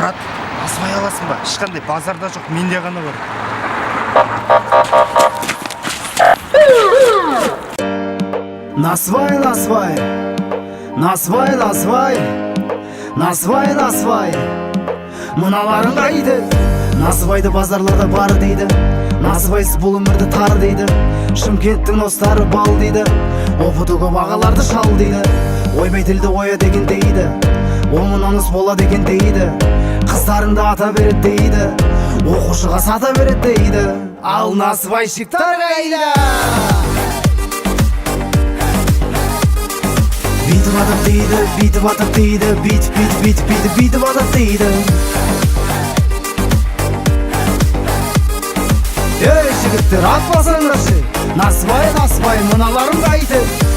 брат, асфай аласың ба? Ешқандай базарда жоқ, менде ғана бар. Насвай, насвай, насвай, насвай, насвай, насвай, мыналарың қайды? Насвайды базарларда бар дейді, насвайсыз бұл өмірді тар дейді. Шымкенттің достары бал дейді, опыты көп ағаларды шал дейді. Ойбай тілді оя деген дейді, омынаныс бола деген дейді. Қыздарыңды ата берет дейді, оқушыға сата берет дейді. Ал насвайщиктар қайда? Битіп атып дейді, битіп атып дейді, битіп атып дейді. Ей жігіттер, ат басаңдаршы, насвай, насвай, мыналарың қайтып?